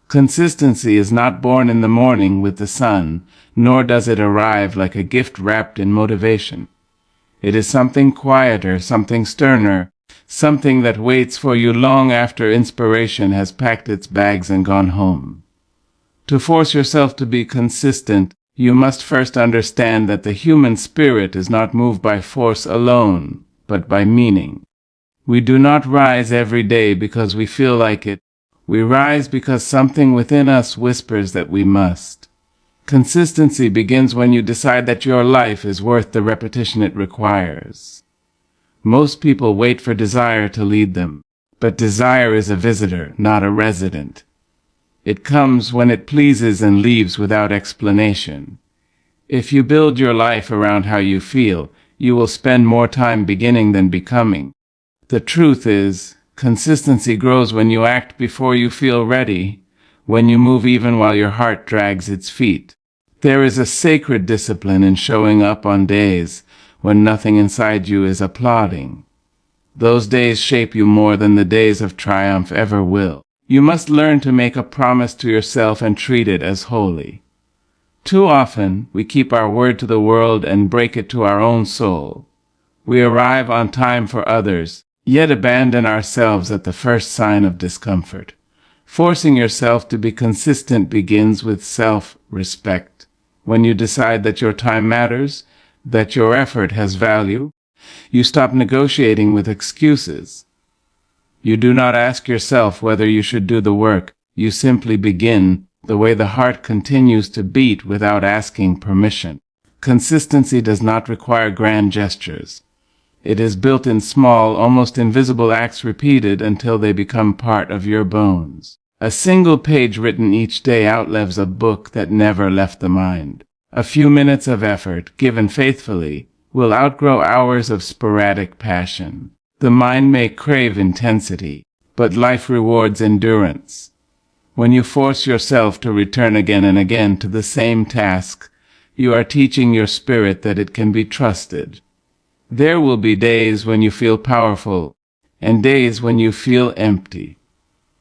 Consistency is not born in the morning with the sun, nor does it arrive like a gift wrapped in motivation. It is something quieter, something sterner, something that waits for you long after inspiration has packed its bags and gone home. To force yourself to be consistent, you must first understand that the human spirit is not moved by force alone, but by meaning. We do not rise every day because we feel like it. We rise because something within us whispers that we must. Consistency begins when you decide that your life is worth the repetition it requires. Most people wait for desire to lead them, but desire is a visitor, not a resident. It comes when it pleases and leaves without explanation. If you build your life around how you feel, you will spend more time beginning than becoming. The truth is, consistency grows when you act before you feel ready, when you move even while your heart drags its feet. There is a sacred discipline in showing up on days when nothing inside you is applauding. Those days shape you more than the days of triumph ever will. You must learn to make a promise to yourself and treat it as holy. Too often, we keep our word to the world and break it to our own soul. We arrive on time for others, yet abandon ourselves at the first sign of discomfort. Forcing yourself to be consistent begins with self-respect. When you decide that your time matters, that your effort has value, you stop negotiating with excuses. You do not ask yourself whether you should do the work. You simply begin, the way the heart continues to beat without asking permission. Consistency does not require grand gestures. It is built in small, almost invisible acts repeated until they become part of your bones. A single page written each day outlives a book that never left the mind. A few minutes of effort, given faithfully, will outgrow hours of sporadic passion. The mind may crave intensity, but life rewards endurance. When you force yourself to return again and again to the same task, you are teaching your spirit that it can be trusted. There will be days when you feel powerful, and days when you feel empty.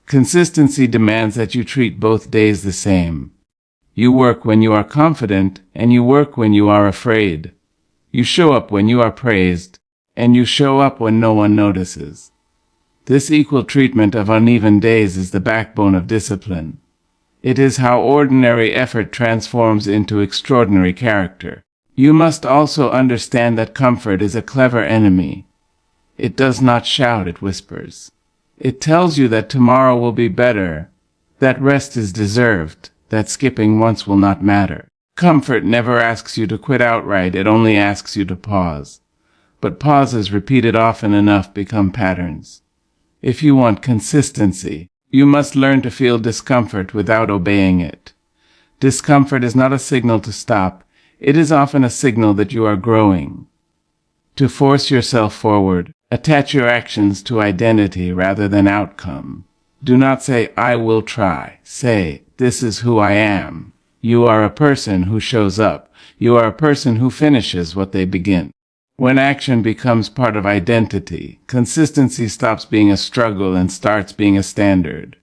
Consistency demands that you treat both days the same. You work when you are confident, and you work when you are afraid. You show up when you are praised, and you show up when no one notices. This equal treatment of uneven days is the backbone of discipline. It is how ordinary effort transforms into extraordinary character. You must also understand that comfort is a clever enemy. It does not shout, it whispers. It tells you that tomorrow will be better, that rest is deserved, that skipping once will not matter. Comfort never asks you to quit outright, it only asks you to pause. But pauses repeated often enough become patterns. If you want consistency, you must learn to feel discomfort without obeying it. Discomfort is not a signal to stop. It is often a signal that you are growing. To force yourself forward, attach your actions to identity rather than outcome. Do not say, I will try. Say, this is who I am. You are a person who shows up. You are a person who finishes what they begin. When action becomes part of identity, consistency stops being a struggle and starts being a standard.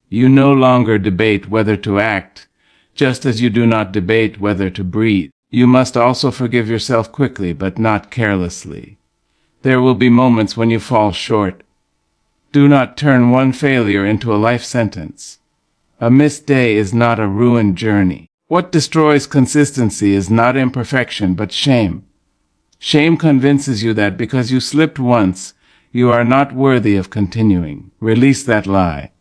You no longer debate whether to act, just as you do not debate whether to breathe. You must also forgive yourself quickly, but not carelessly. There will be moments when you fall short. Do not turn one failure into a life sentence. A missed day is not a ruined journey. What destroys consistency is not imperfection, but shame. Shame convinces you that because you slipped once, you are not worthy of continuing. Release that lie.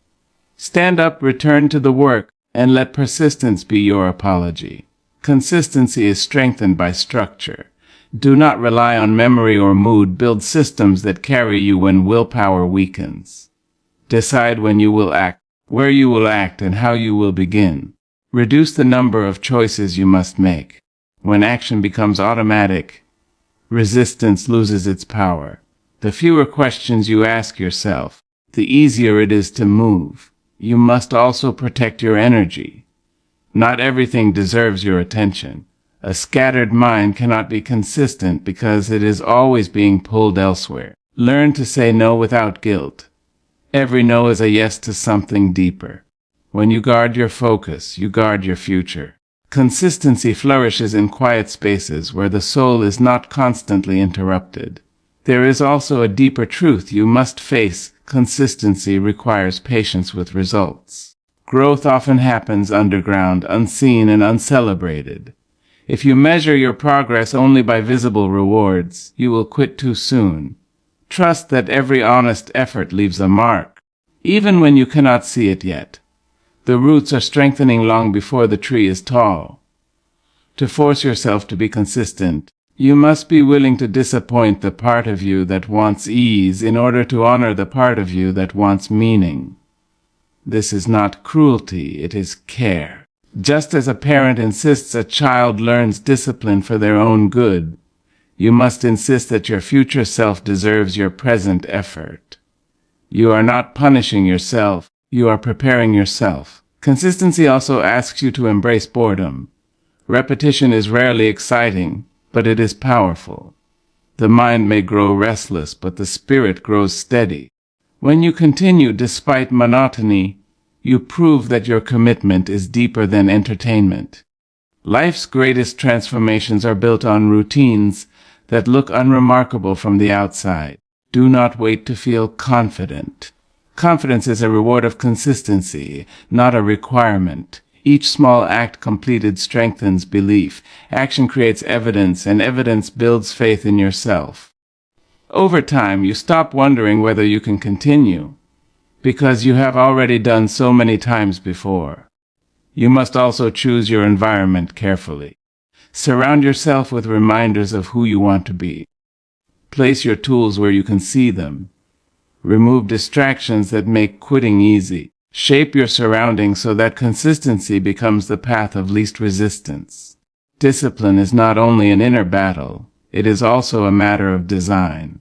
Stand up, return to the work, and let persistence be your apology. Consistency is strengthened by structure. Do not rely on memory or mood. Build systems that carry you when willpower weakens. Decide when you will act, where you will act, and how you will begin. Reduce the number of choices you must make. When action becomes automatic, resistance loses its power. The fewer questions you ask yourself, the easier it is to move. You must also protect your energy. Not everything deserves your attention. A scattered mind cannot be consistent because it is always being pulled elsewhere. Learn to say no without guilt. Every no is a yes to something deeper. When you guard your focus, you guard your future. Consistency flourishes in quiet spaces where the soul is not constantly interrupted. There is also a deeper truth you must face. Consistency requires patience with results. Growth often happens underground, unseen and uncelebrated. If you measure your progress only by visible rewards, you will quit too soon. Trust that every honest effort leaves a mark, even when you cannot see it yet. The roots are strengthening long before the tree is tall. To force yourself to be consistent, you must be willing to disappoint the part of you that wants ease in order to honor the part of you that wants meaning. This is not cruelty, it is care. Just as a parent insists a child learns discipline for their own good, you must insist that your future self deserves your present effort. You are not punishing yourself, you are preparing yourself. Consistency also asks you to embrace boredom. Repetition is rarely exciting, but it is powerful. The mind may grow restless, but the spirit grows steady. When you continue despite monotony, you prove that your commitment is deeper than entertainment. Life's greatest transformations are built on routines that look unremarkable from the outside. Do not wait to feel confident. Confidence is a reward of consistency, not a requirement. Each small act completed strengthens belief. Action creates evidence, and evidence builds faith in yourself. Over time, you stop wondering whether you can continue, because you have already done so many times before. You must also choose your environment carefully. Surround yourself with reminders of who you want to be. Place your tools where you can see them. Remove distractions that make quitting easy. Shape your surroundings so that consistency becomes the path of least resistance. Discipline is not only an inner battle, it is also a matter of design.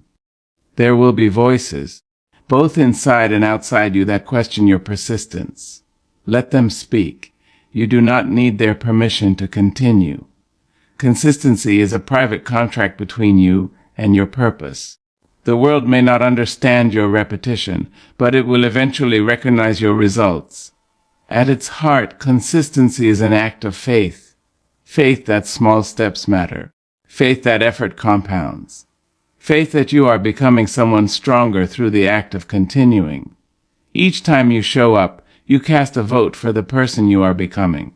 There will be voices, both inside and outside you, that question your persistence. Let them speak. You do not need their permission to continue. Consistency is a private contract between you and your purpose. The world may not understand your repetition, but it will eventually recognize your results. At its heart, consistency is an act of faith. Faith that small steps matter. Faith that effort compounds. Faith that you are becoming someone stronger through the act of continuing. Each time you show up, you cast a vote for the person you are becoming.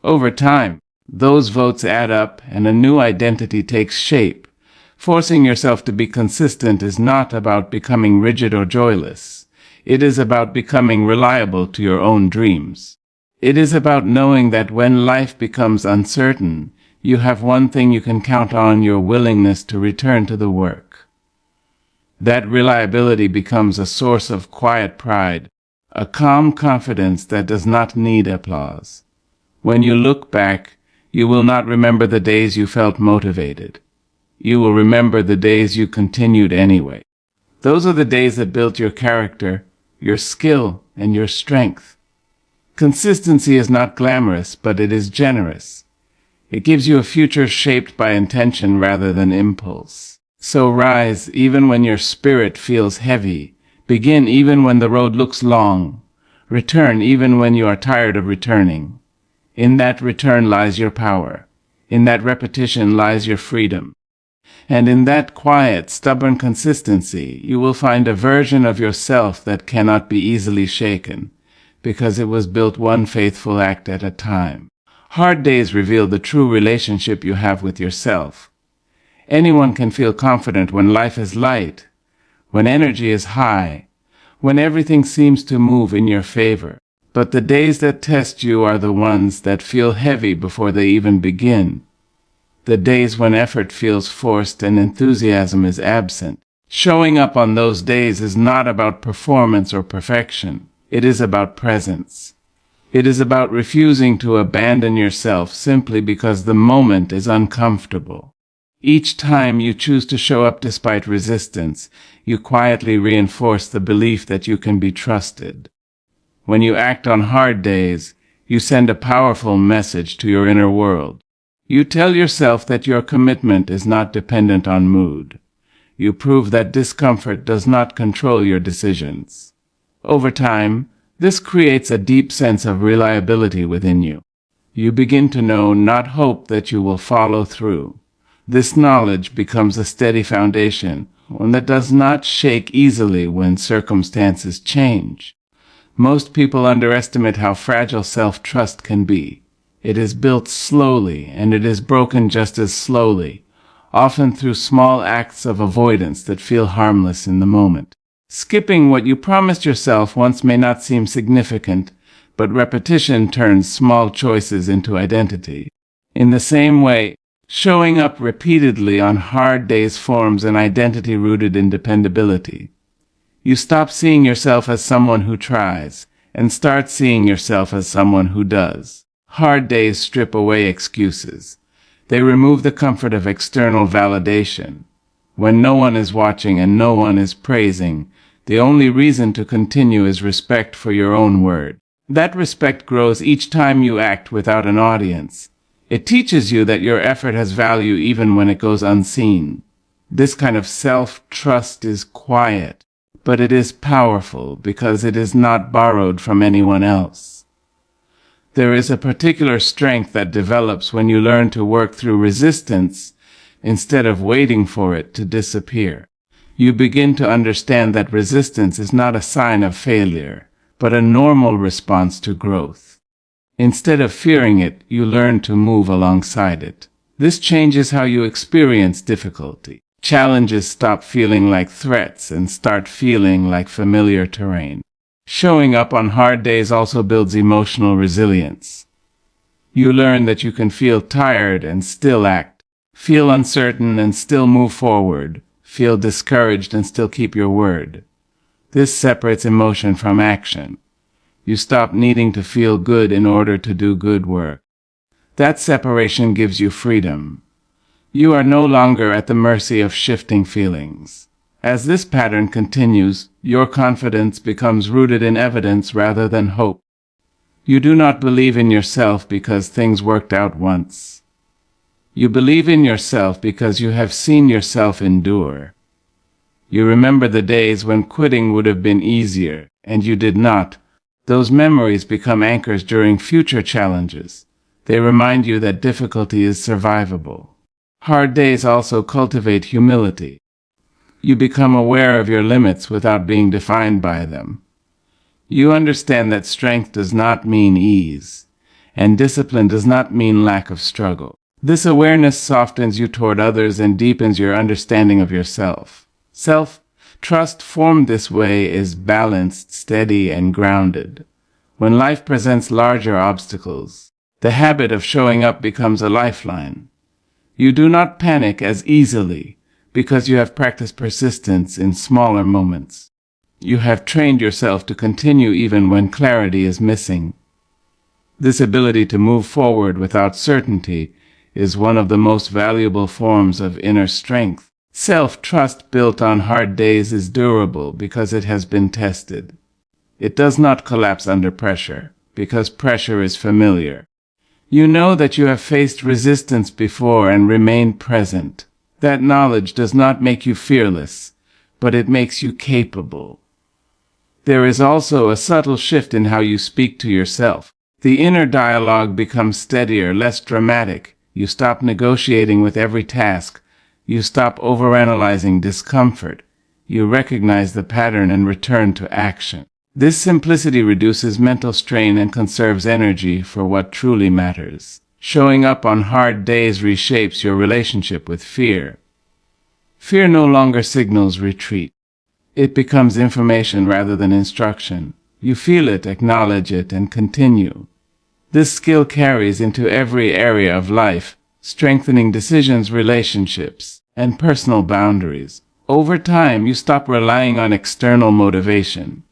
Over time, those votes add up and a new identity takes shape. Forcing yourself to be consistent is not about becoming rigid or joyless. It is about becoming reliable to your own dreams. It is about knowing that when life becomes uncertain, you have one thing you can count on: your willingness to return to the work. That reliability becomes a source of quiet pride, a calm confidence that does not need applause. When you look back, you will not remember the days you felt motivated. You will remember the days you continued anyway. Those are the days that built your character, your skill, and your strength. Consistency is not glamorous, but it is generous. It gives you a future shaped by intention rather than impulse. So rise even when your spirit feels heavy. Begin even when the road looks long. Return even when you are tired of returning. In that return lies your power. In that repetition lies your freedom. And in that quiet, stubborn consistency, you will find a version of yourself that cannot be easily shaken, because it was built one faithful act at a time. Hard days reveal the true relationship you have with yourself. Anyone can feel confident when life is light, when energy is high, when everything seems to move in your favor. But the days that test you are the ones that feel heavy before they even begin. The days when effort feels forced and enthusiasm is absent. Showing up on those days is not about performance or perfection. It is about presence. It is about refusing to abandon yourself simply because the moment is uncomfortable. Each time you choose to show up despite resistance, you quietly reinforce the belief that you can be trusted. When you act on hard days, you send a powerful message to your inner world. You tell yourself that your commitment is not dependent on mood. You prove that discomfort does not control your decisions. Over time, This creates a deep sense of reliability within you. You begin to know, not hope, that you will follow through. This knowledge becomes a steady foundation, one that does not shake easily when circumstances change. Most people underestimate how fragile self-trust can be. It is built slowly, and it is broken just as slowly, often through small acts of avoidance that feel harmless in the moment. Skipping what you promised yourself once may not seem significant, but repetition turns small choices into identity. In the same way, showing up repeatedly on hard days forms an identity rooted in dependability. You stop seeing yourself as someone who tries, and start seeing yourself as someone who does. Hard days strip away excuses. They remove the comfort of external validation. When no one is watching and no one is praising, the only reason to continue is respect for your own word. That respect grows each time you act without an audience. It teaches you that your effort has value even when it goes unseen. This kind of self-trust is quiet, but it is powerful because it is not borrowed from anyone else. There is a particular strength that develops when you learn to work through resistance instead of waiting for it to disappear. You begin to understand that resistance is not a sign of failure, but a normal response to growth. Instead of fearing it, you learn to move alongside it. This changes how you experience difficulty. Challenges stop feeling like threats and start feeling like familiar terrain. Showing up on hard days also builds emotional resilience. You learn that you can feel tired and still act, feel uncertain and still move forward, feel discouraged and still keep your word. This separates emotion from action. You stop needing to feel good in order to do good work. That separation gives you freedom. You are no longer at the mercy of shifting feelings. As this pattern continues, your confidence becomes rooted in evidence rather than hope. You do not believe in yourself because things worked out once. You believe in yourself because you have seen yourself endure. You remember the days when quitting would have been easier, and you did not. Those memories become anchors during future challenges. They remind you that difficulty is survivable. Hard days also cultivate humility. You become aware of your limits without being defined by them. You understand that strength does not mean ease, and discipline does not mean lack of struggle. This awareness softens you toward others and deepens your understanding of yourself. Self-trust formed this way is balanced, steady, and grounded. When life presents larger obstacles, the habit of showing up becomes a lifeline. You do not panic as easily because you have practiced persistence in smaller moments. You have trained yourself to continue even when clarity is missing. This ability to move forward without certainty is one of the most valuable forms of inner strength. Self-trust built on hard days is durable because it has been tested. It does not collapse under pressure because pressure is familiar. You know that you have faced resistance before and remained present. That knowledge does not make you fearless, but it makes you capable. There is also a subtle shift in how you speak to yourself. The inner dialogue becomes steadier, less dramatic. You stop negotiating with every task. You stop overanalyzing discomfort. You recognize the pattern and return to action. This simplicity reduces mental strain and conserves energy for what truly matters. Showing up on hard days reshapes your relationship with fear. Fear no longer signals retreat. It becomes information rather than instruction. You feel it, acknowledge it, and continue. This skill carries into every area of life, strengthening decisions, relationships, and personal boundaries. Over time, you stop relying on external motivation.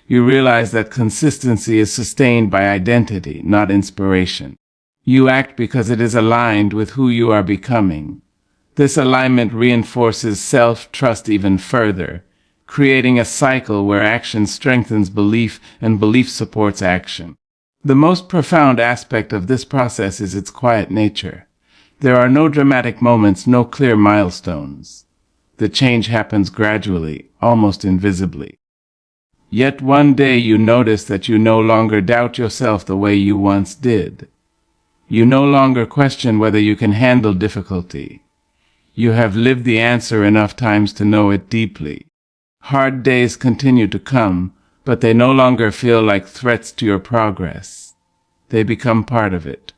You realize that consistency is sustained by identity, not inspiration. You act because it is aligned with who you are becoming. This alignment reinforces self-trust even further, creating a cycle where action strengthens belief and belief supports action. The most profound aspect of this process is its quiet nature. There are no dramatic moments, no clear milestones. The change happens gradually, almost invisibly. Yet one day you notice that you no longer doubt yourself the way you once did. You no longer question whether you can handle difficulty. You have lived the answer enough times to know it deeply. Hard days continue to come, but they no longer feel like threats to your progress. They become part of it.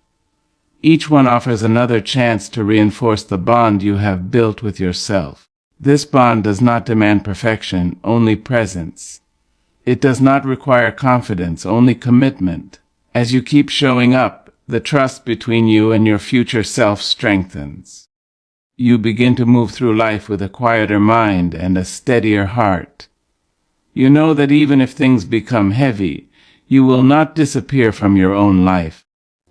Each one offers another chance to reinforce the bond you have built with yourself. This bond does not demand perfection, only presence. It does not require confidence, only commitment. As you keep showing up, the trust between you and your future self strengthens. You begin to move through life with a quieter mind and a steadier heart. You know that even if things become heavy, you will not disappear from your own life.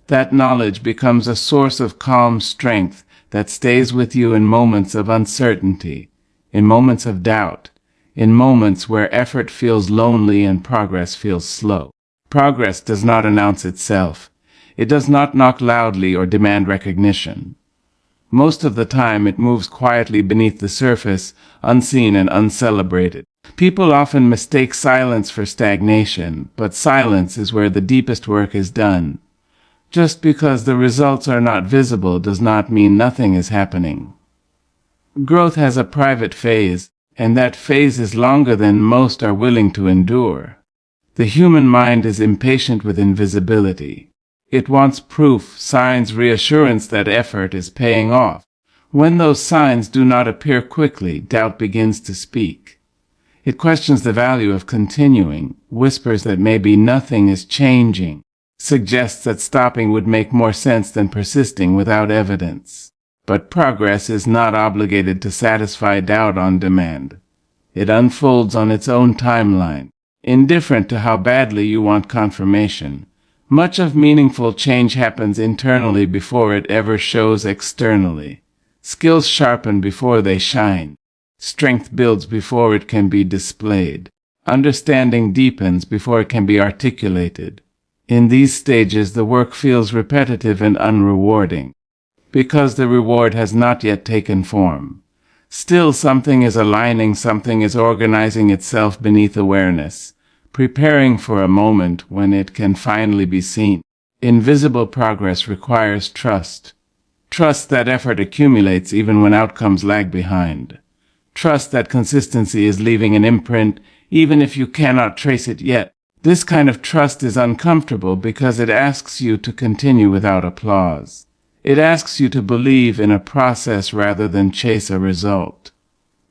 That knowledge becomes a source of calm strength that stays with you in moments of uncertainty, in moments of doubt, in moments where effort feels lonely and progress feels slow. Progress does not announce itself. It does not knock loudly or demand recognition. Most of the time it moves quietly beneath the surface, unseen and uncelebrated. People often mistake silence for stagnation, but silence is where the deepest work is done. Just because the results are not visible does not mean nothing is happening. Growth has a private phase, and that phase is longer than most are willing to endure. The human mind is impatient with invisibility. It wants proof, signs, reassurance that effort is paying off. When those signs do not appear quickly, doubt begins to speak. It questions the value of continuing, whispers that maybe nothing is changing, suggests that stopping would make more sense than persisting without evidence. But progress is not obligated to satisfy doubt on demand. It unfolds on its own timeline, indifferent to how badly you want confirmation. Much of meaningful change happens internally before it ever shows externally. Skills sharpen before they shine. Strength builds before it can be displayed. Understanding deepens before it can be articulated. In these stages, the work feels repetitive and unrewarding, because the reward has not yet taken form. Still, something is aligning, something is organizing itself beneath awareness, preparing for a moment when it can finally be seen. Invisible progress requires trust. Trust that effort accumulates even when outcomes lag behind. Trust that consistency is leaving an imprint even if you cannot trace it yet. This kind of trust is uncomfortable because it asks you to continue without applause. It asks you to believe in a process rather than chase a result.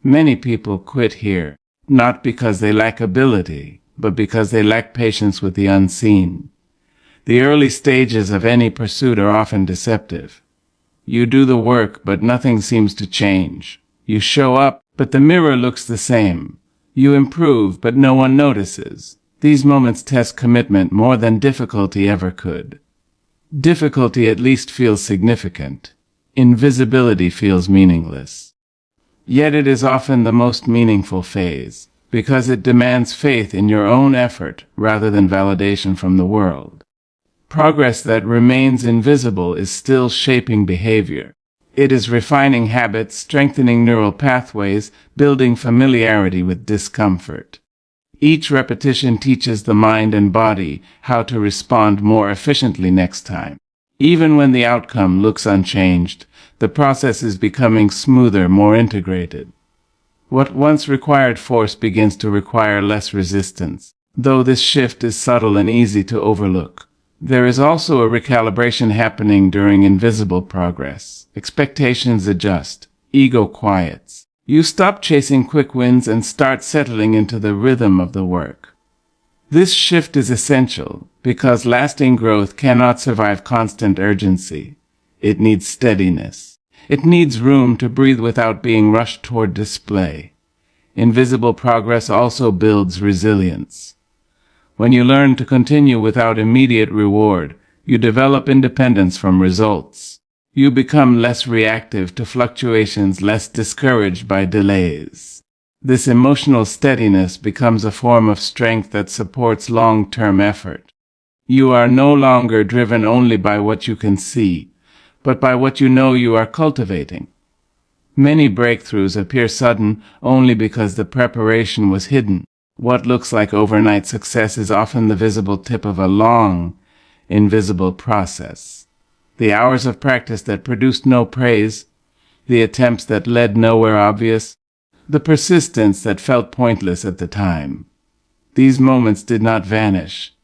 Many people quit here, not because they lack ability, but because they lack patience with the unseen. The early stages of any pursuit are often deceptive. You do the work, but nothing seems to change. You show up, but the mirror looks the same. You improve, but no one notices. These moments test commitment more than difficulty ever could. Difficulty at least feels significant. Invisibility feels meaningless. Yet it is often the most meaningful phase, because it demands faith in your own effort rather than validation from the world. Progress that remains invisible is still shaping behavior. It is refining habits, strengthening neural pathways, building familiarity with discomfort. Each repetition teaches the mind and body how to respond more efficiently next time. Even when the outcome looks unchanged, the process is becoming smoother, more integrated. What once required force begins to require less resistance, though this shift is subtle and easy to overlook. There is also a recalibration happening during invisible progress. Expectations adjust, ego quiets. You stop chasing quick wins and start settling into the rhythm of the work. This shift is essential because lasting growth cannot survive constant urgency. It needs steadiness. It needs room to breathe without being rushed toward display. Invisible progress also builds resilience. When you learn to continue without immediate reward, you develop independence from results. You become less reactive to fluctuations, less discouraged by delays. This emotional steadiness becomes a form of strength that supports long-term effort. You are no longer driven only by what you can see, but by what you know you are cultivating. Many breakthroughs appear sudden only because the preparation was hidden. What looks like overnight success is often the visible tip of a long, invisible process. The hours of practice that produced no praise, the attempts that led nowhere obvious, the persistence that felt pointless at the time. These moments did not vanish.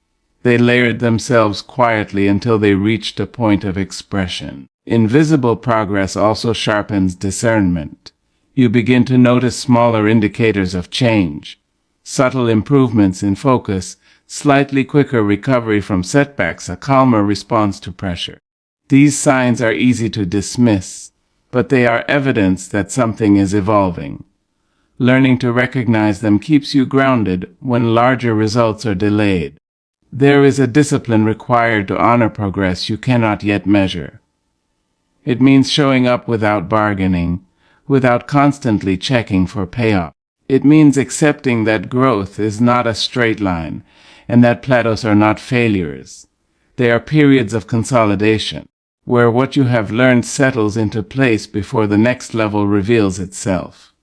They layered themselves quietly until they reached a point of expression. Invisible progress also sharpens discernment. You begin to notice smaller indicators of change, subtle improvements in focus, slightly quicker recovery from setbacks, a calmer response to pressure. These signs are easy to dismiss, but they are evidence that something is evolving. Learning to recognize them keeps you grounded when larger results are delayed. There is a discipline required to honor progress you cannot yet measure. It means showing up without bargaining, without constantly checking for payoff. It means accepting that growth is not a straight line, and that plateaus are not failures. They are periods of consolidation, where what you have learned settles into place before the next level reveals itself.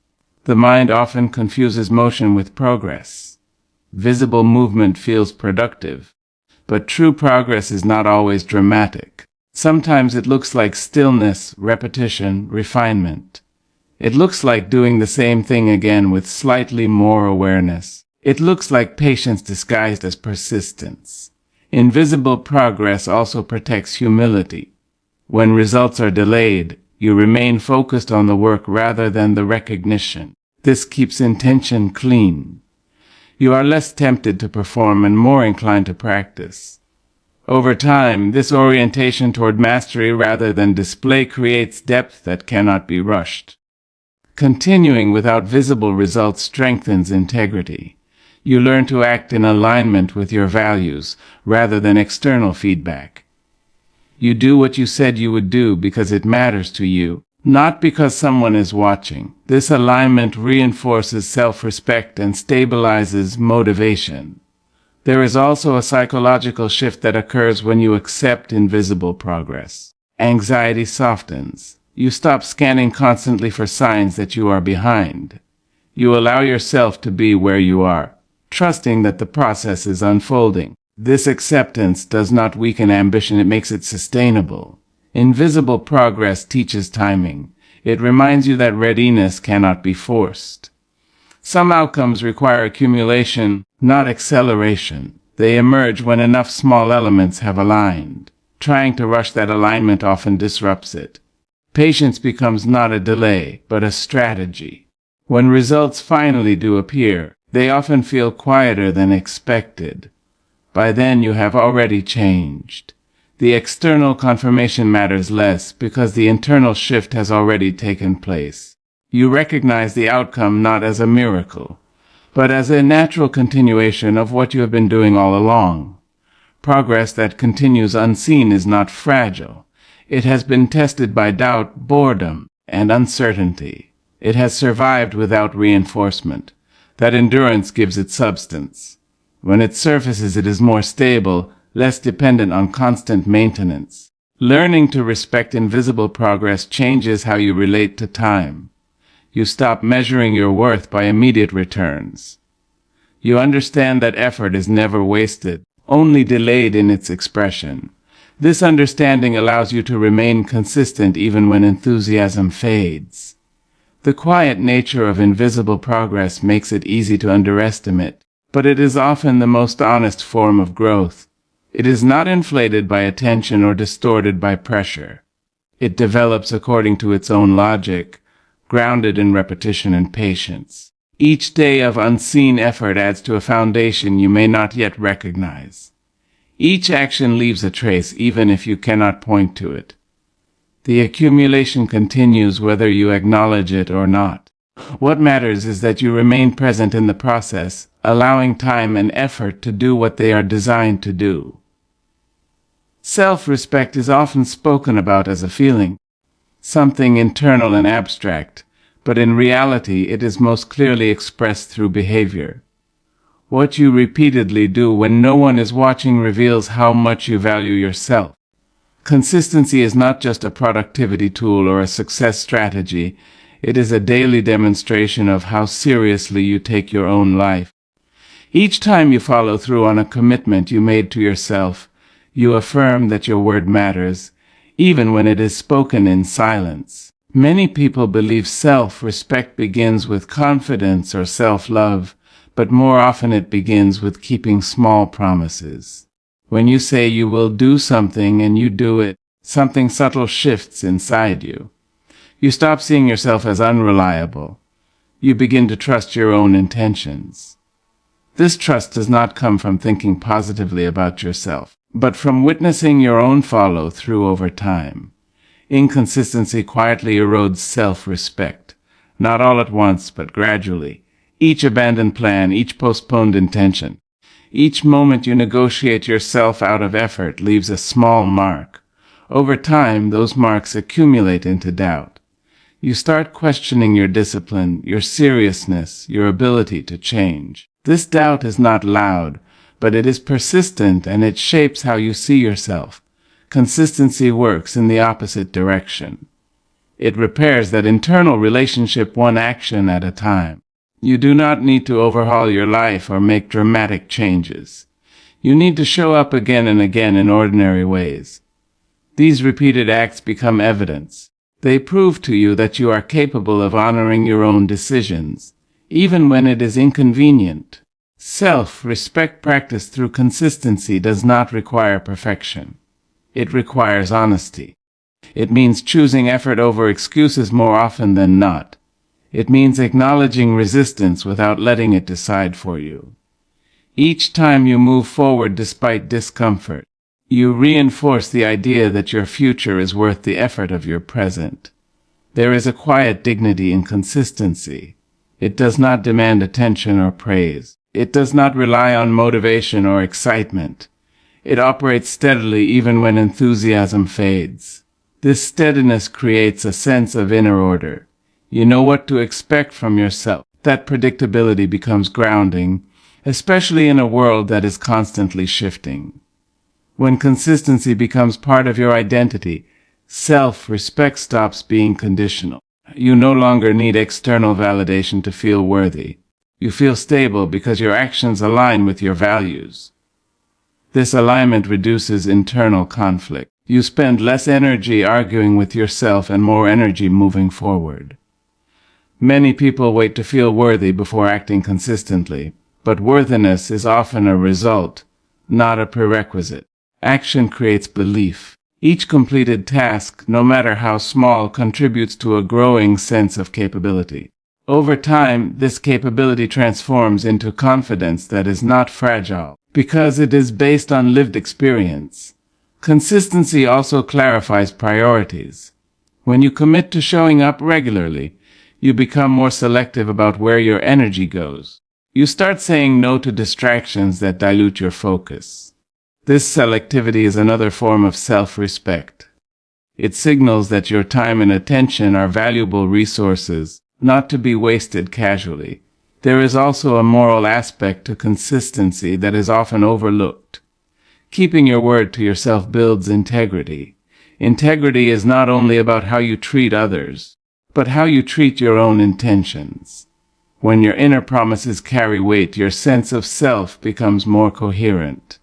The mind often confuses motion with progress. Visible movement feels productive, but true progress is not always dramatic. Sometimes it looks like stillness, repetition, refinement. It looks like doing the same thing again with slightly more awareness. It looks like patience disguised as persistence. Invisible progress also protects humility. When results are delayed, you remain focused on the work rather than the recognition. This keeps intention clean. You are less tempted to perform and more inclined to practice. Over time, this orientation toward mastery rather than display creates depth that cannot be rushed. Continuing without visible results strengthens integrity. You learn to act in alignment with your values rather than external feedback. You do what you said you would do because it matters to you, not because someone is watching. This alignment reinforces self-respect and stabilizes motivation. There is also a psychological shift that occurs when you accept invisible progress. Anxiety softens. You stop scanning constantly for signs that you are behind. You allow yourself to be where you are, trusting that the process is unfolding. This acceptance does not weaken ambition, it makes it sustainable. Invisible progress teaches timing. It reminds you that readiness cannot be forced. Some outcomes require accumulation, not acceleration. They emerge when enough small elements have aligned. Trying to rush that alignment often disrupts it. Patience becomes not a delay, but a strategy. When results finally do appear, they often feel quieter than expected. By then you have already changed. The external confirmation matters less because the internal shift has already taken place. You recognize the outcome not as a miracle, but as a natural continuation of what you have been doing all along. Progress that continues unseen is not fragile. It has been tested by doubt, boredom, and uncertainty. It has survived without reinforcement. That endurance gives it substance. When it surfaces, it is more stable, less dependent on constant maintenance. Learning to respect invisible progress changes how you relate to time. You stop measuring your worth by immediate returns. You understand that effort is never wasted, only delayed in its expression. This understanding allows you to remain consistent even when enthusiasm fades. The quiet nature of invisible progress makes it easy to underestimate, but it is often the most honest form of growth. It is not inflated by attention or distorted by pressure. It develops according to its own logic, grounded in repetition and patience. Each day of unseen effort adds to a foundation you may not yet recognize. Each action leaves a trace even if you cannot point to it. The accumulation continues whether you acknowledge it or not. What matters is that you remain present in the process, allowing time and effort to do what they are designed to do. Self-respect is often spoken about as a feeling, something internal and abstract, but in reality it is most clearly expressed through behavior. What you repeatedly do when no one is watching reveals how much you value yourself. Consistency is not just a productivity tool or a success strategy. It is a daily demonstration of how seriously you take your own life. Each time you follow through on a commitment you made to yourself, you affirm that your word matters, even when it is spoken in silence. Many people believe self-respect begins with confidence or self-love, but more often it begins with keeping small promises. When you say you will do something and you do it, something subtle shifts inside you. You stop seeing yourself as unreliable. You begin to trust your own intentions. This trust does not come from thinking positively about yourself, but from witnessing your own follow-through over time. Inconsistency quietly erodes self-respect, not all at once, but gradually. Each abandoned plan, each postponed intention, each moment you negotiate yourself out of effort leaves a small mark. Over time, those marks accumulate into doubt. You start questioning your discipline, your seriousness, your ability to change. This doubt is not loud, but it is persistent and it shapes how you see yourself. Consistency works in the opposite direction. It repairs that internal relationship one action at a time. You do not need to overhaul your life or make dramatic changes. You need to show up again and again in ordinary ways. These repeated acts become evidence. They prove to you that you are capable of honoring your own decisions, even when it is inconvenient. Self-respect practiced through consistency does not require perfection. It requires honesty. It means choosing effort over excuses more often than not. It means acknowledging resistance without letting it decide for you. Each time you move forward despite discomfort, you reinforce the idea that your future is worth the effort of your present. There is a quiet dignity in consistency. It does not demand attention or praise. It does not rely on motivation or excitement. It operates steadily even when enthusiasm fades. This steadiness creates a sense of inner order. You know what to expect from yourself. That predictability becomes grounding, especially in a world that is constantly shifting. When consistency becomes part of your identity, self-respect stops being conditional. You no longer need external validation to feel worthy. You feel stable because your actions align with your values. This alignment reduces internal conflict. You spend less energy arguing with yourself and more energy moving forward. Many people wait to feel worthy before acting consistently, but worthiness is often a result, not a prerequisite. Action creates belief. Each completed task, no matter how small, contributes to a growing sense of capability. Over time, this capability transforms into confidence that is not fragile, because it is based on lived experience. Consistency also clarifies priorities. When you commit to showing up regularly, you become more selective about where your energy goes. You start saying no to distractions that dilute your focus. This selectivity is another form of self-respect. It signals that your time and attention are valuable resources, not to be wasted casually. There is also a moral aspect to consistency that is often overlooked. Keeping your word to yourself builds integrity. Integrity is not only about how you treat others, but how you treat your own intentions. When your inner promises carry weight, your sense of self becomes more coherent.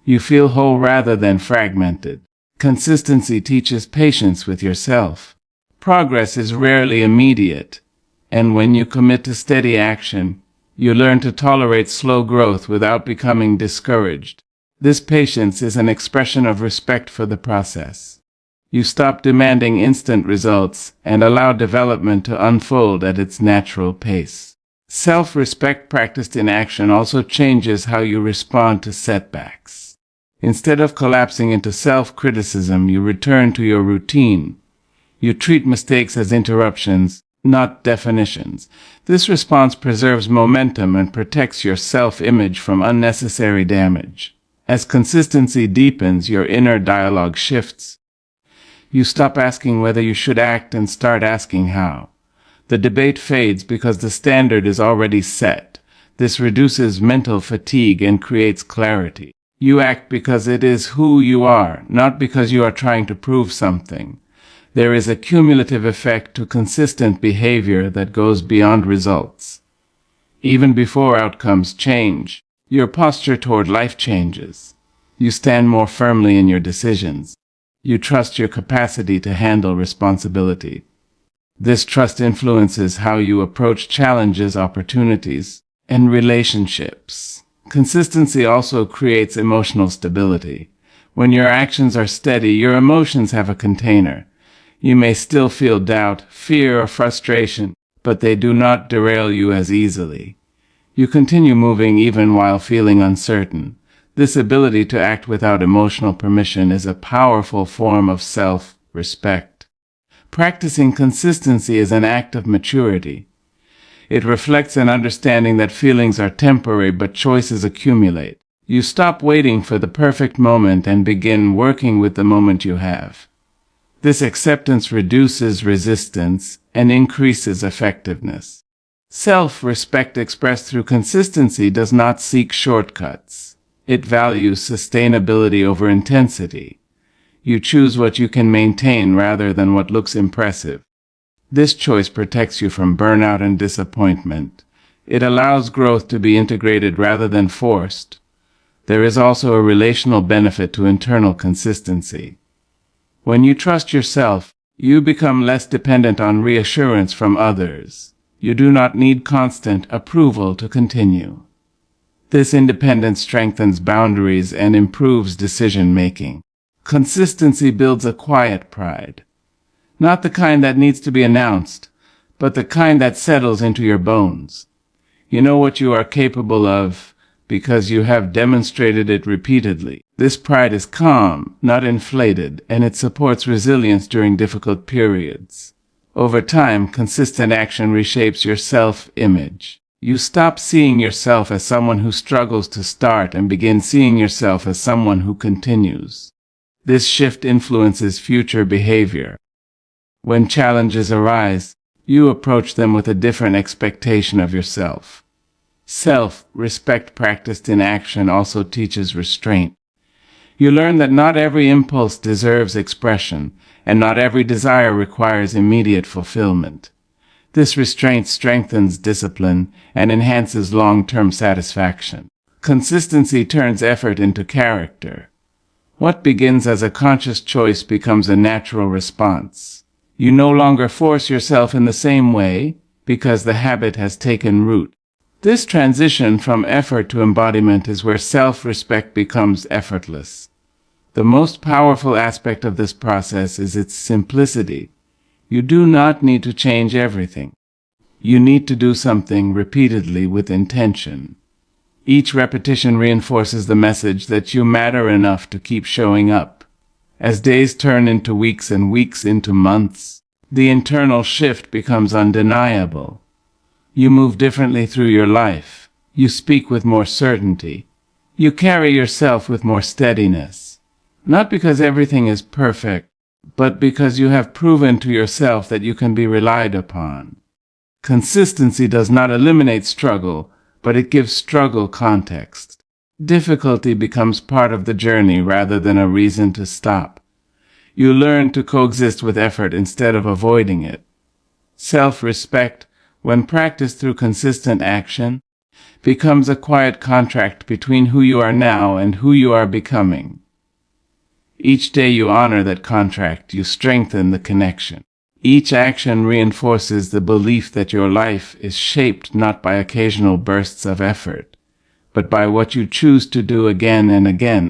You feel whole rather than fragmented. Consistency teaches patience with yourself. Progress is rarely immediate, and when you commit to steady action, you learn to tolerate slow growth without becoming discouraged. This patience is an expression of respect for the process. You stop demanding instant results and allow development to unfold at its natural pace. Self-respect practiced in action also changes how you respond to setbacks. Instead of collapsing into self-criticism, you return to your routine. You treat mistakes as interruptions, not definitions. This response preserves momentum and protects your self-image from unnecessary damage. As consistency deepens, your inner dialogue shifts. You stop asking whether you should act and start asking how. The debate fades because the standard is already set. This reduces mental fatigue and creates clarity. You act because it is who you are, not because you are trying to prove something. There is a cumulative effect to consistent behavior that goes beyond results. Even before outcomes change, your posture toward life changes. You stand more firmly in your decisions. You trust your capacity to handle responsibility. This trust influences how you approach challenges, opportunities, and relationships. Consistency also creates emotional stability. When your actions are steady, your emotions have a container. You may still feel doubt, fear, or frustration, but they do not derail you as easily. You continue moving even while feeling uncertain. This ability to act without emotional permission is a powerful form of self-respect. Practicing consistency is an act of maturity. It reflects an understanding that feelings are temporary but choices accumulate. You stop waiting for the perfect moment and begin working with the moment you have. This acceptance reduces resistance and increases effectiveness. Self-respect expressed through consistency does not seek shortcuts. It values sustainability over intensity. You choose what you can maintain rather than what looks impressive. This choice protects you from burnout and disappointment. It allows growth to be integrated rather than forced. There is also a relational benefit to internal consistency. When you trust yourself, you become less dependent on reassurance from others. You do not need constant approval to continue. This independence strengthens boundaries and improves decision-making. Consistency builds a quiet pride. Not the kind that needs to be announced, but the kind that settles into your bones. You know what you are capable of because you have demonstrated it repeatedly. This pride is calm, not inflated, and it supports resilience during difficult periods. Over time, consistent action reshapes your self-image. You stop seeing yourself as someone who struggles to start and begin seeing yourself as someone who continues. This shift influences future behavior. When challenges arise, you approach them with a different expectation of yourself. Self-respect practiced in action also teaches restraint. You learn that not every impulse deserves expression, and not every desire requires immediate fulfillment. This restraint strengthens discipline and enhances long-term satisfaction. Consistency turns effort into character. What begins as a conscious choice becomes a natural response. You no longer force yourself in the same way because the habit has taken root. This transition from effort to embodiment is where self-respect becomes effortless. The most powerful aspect of this process is its simplicity. You do not need to change everything. You need to do something repeatedly with intention. Each repetition reinforces the message that you matter enough to keep showing up. As days turn into weeks and weeks into months, the internal shift becomes undeniable. You move differently through your life. You speak with more certainty. You carry yourself with more steadiness. Not because everything is perfect, but because you have proven to yourself that you can be relied upon. Consistency does not eliminate struggle, but it gives struggle context. Difficulty becomes part of the journey rather than a reason to stop. You learn to coexist with effort instead of avoiding it. Self-respect, when practiced through consistent action, becomes a quiet contract between who you are now and who you are becoming. Each day you honor that contract, you strengthen the connection. Each action reinforces the belief that your life is shaped not by occasional bursts of effort, but by what you choose to do again and again.